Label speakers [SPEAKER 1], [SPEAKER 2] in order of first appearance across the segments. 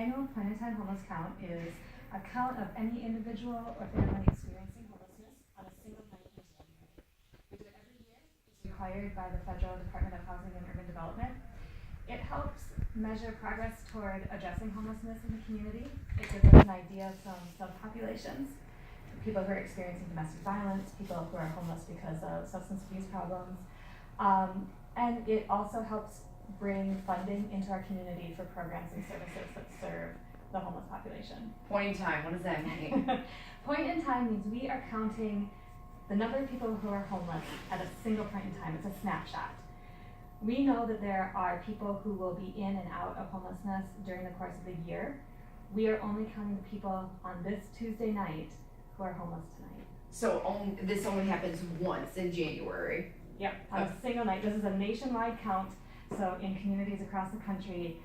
[SPEAKER 1] annual point-in-time homeless count is a count of any individual or family experiencing homelessness on a single night in January. We do it every year. It's required by the Federal Department of Housing and Urban Development. It helps measure progress toward addressing homelessness in the community. It gives us an idea of some subpopulations, people who are experiencing domestic violence, people who are homeless because of substance abuse problems. And it also helps bring funding into our community for programs and services that serve the homeless population.
[SPEAKER 2] Point in time, what does that mean?
[SPEAKER 1] Point in time means we are counting the number of people who are homeless at a single point in time. It's a snapshot. We know that there are people who will be in and out of homelessness during the course of the year. We are only counting the people on this Tuesday night who are homeless tonight.
[SPEAKER 2] So this only happens once in January?
[SPEAKER 1] Yep, on a single night. This is a nationwide count. So in communities across the country,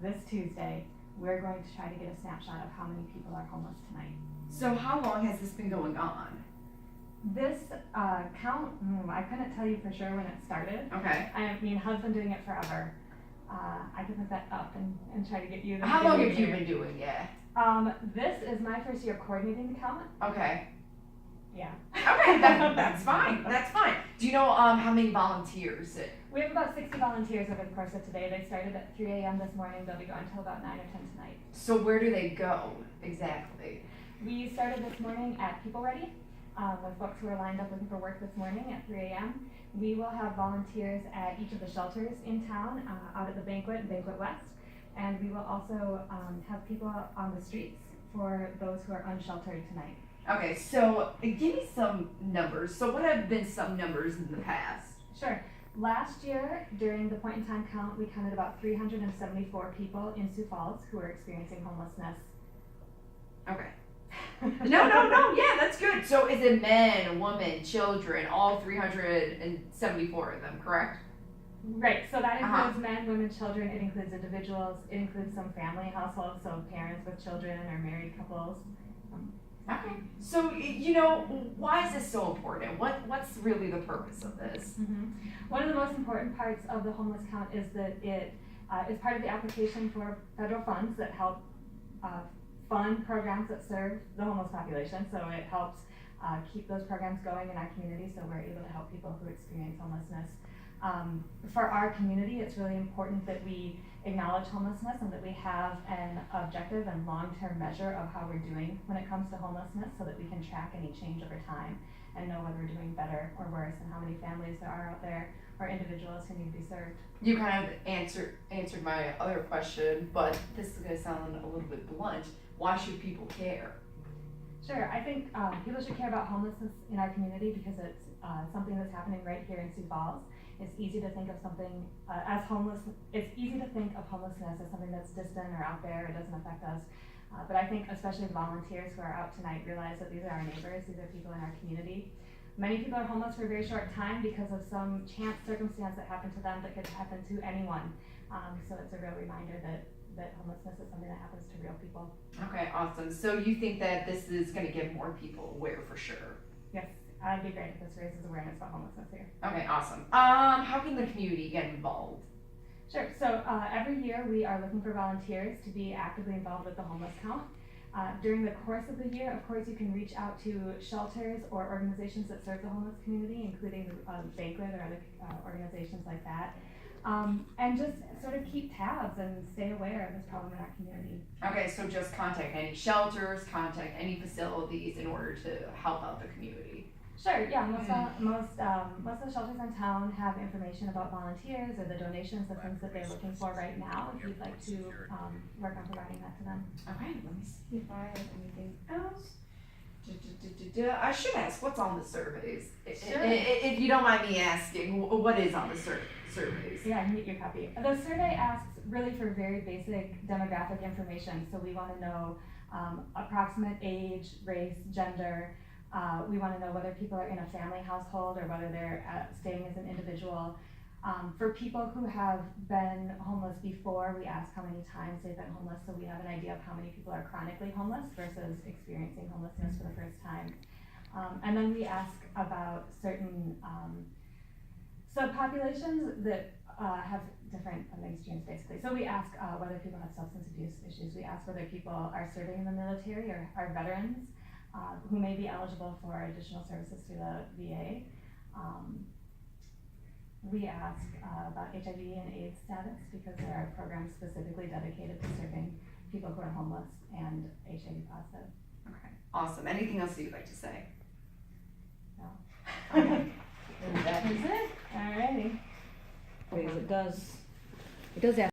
[SPEAKER 1] this Tuesday, we're going to try to get a snapshot of how many people are homeless tonight.
[SPEAKER 2] So how long has this been going on?
[SPEAKER 1] This count, I couldn't tell you for sure when it started.
[SPEAKER 2] Okay.
[SPEAKER 1] I mean, Hub's been doing it forever. I can look that up and try to get you the
[SPEAKER 2] How long have you been doing it?
[SPEAKER 1] This is my first year coordinating the count.
[SPEAKER 2] Okay.
[SPEAKER 1] Yeah.
[SPEAKER 2] Okay, that's fine. That's fine. Do you know how many volunteers?
[SPEAKER 1] We have about 60 volunteers over the course of today. They started at 3 a.m. this morning. They'll be going until about 9 or 10 tonight.
[SPEAKER 2] So where do they go exactly?
[SPEAKER 1] We started this morning at People Ready with folks who are lined up looking for work this morning at 3 a.m. We will have volunteers at each of the shelters in town, out at the Banquet and Banquet West. And we will also have people on the streets for those who are unsheltered tonight.
[SPEAKER 2] Okay, so give me some numbers. So what have been some numbers in the past?
[SPEAKER 1] Sure. Last year, during the point in time count, we counted about 374 people in Sioux Falls who were experiencing homelessness.
[SPEAKER 2] Okay. No, yeah, that's good. So is it men, women, children, all 374 of them, correct?
[SPEAKER 1] Right, so that includes men, women, children, it includes individuals, it includes some family households, so parents with children or married couples.
[SPEAKER 2] Okay. So, why is this so important? What's really the purpose of this?
[SPEAKER 1] Mm-hmm. One of the most important parts of the homeless count is that it is part of the application for federal funds that help fund programs that serve the homeless population. So it helps keep those programs going in our community so we're able to help people who experience homelessness. For our community, it's really important that we acknowledge homelessness and that we have an objective and long-term measure of how we're doing when it comes to homelessness so that we can track any change over time and know whether we're doing better or worse and how many families there are out there or individuals who need to be served.
[SPEAKER 2] You kind of answered my other question, but this is going to sound a little bit blunt. Why should people care?
[SPEAKER 1] Sure, I think people should care about homelessness in our community because it's something that's happening right here in Sioux Falls. It's easy to think of something it's easy to think of homelessness as something that's distant or out there, it doesn't affect us. But I think especially the volunteers who are out tonight realize that these are our neighbors, these are people in our community. Many people are homeless for a very short time because of some chance circumstance that happened to them that could happen to anyone. So it's a real reminder that homelessness is something that happens to real people.
[SPEAKER 2] Okay, awesome. So you think that this is going to get more people aware for sure?
[SPEAKER 1] Yes. It'd be great if this raises awareness about homelessness here.
[SPEAKER 2] Okay, awesome. How can the community get involved?
[SPEAKER 1] Sure. So every year we are looking for volunteers to be actively involved with the homeless count. During the course of the year, of course, you can reach out to shelters or organizations that serve the homeless community, including Banquet or other organizations like that. And just sort of keep tabs and stay aware of this problem in our community.
[SPEAKER 2] Okay, so just contact any shelters, contact any facilities in order to help out the community.
[SPEAKER 1] Sure, yeah, most of the shelters in town have information about volunteers or the donations, the things that they're looking for right now, if you'd like to work on providing that to them.
[SPEAKER 2] Okay, let me see if I have anything else. I should ask, what's on the surveys?
[SPEAKER 1] Sure.
[SPEAKER 2] If you don't mind me asking, what is on the surveys?
[SPEAKER 1] Yeah, I can get your copy. The survey asks really for very basic demographic information, so we want to know approximate age, race, gender. We want to know whether people are in a family household or whether they're staying as an individual. For people who have been homeless before, we ask how many times they've been homeless so we have an idea of how many people are chronically homeless versus experiencing homelessness for the first time. And then we ask about certain subpopulations that have different funding streams basically. So we ask whether people have substance abuse issues. We ask whether people are serving in the military or are veterans who may be eligible for additional services through the VA. We ask about HIV and AIDS status because there are programs specifically dedicated to serving people who are homeless and HIV positive.
[SPEAKER 2] Okay, awesome. Anything else that you'd like to say?
[SPEAKER 1] No.
[SPEAKER 2] Okay.
[SPEAKER 1] That is it. Alrighty.
[SPEAKER 3] Because it does ask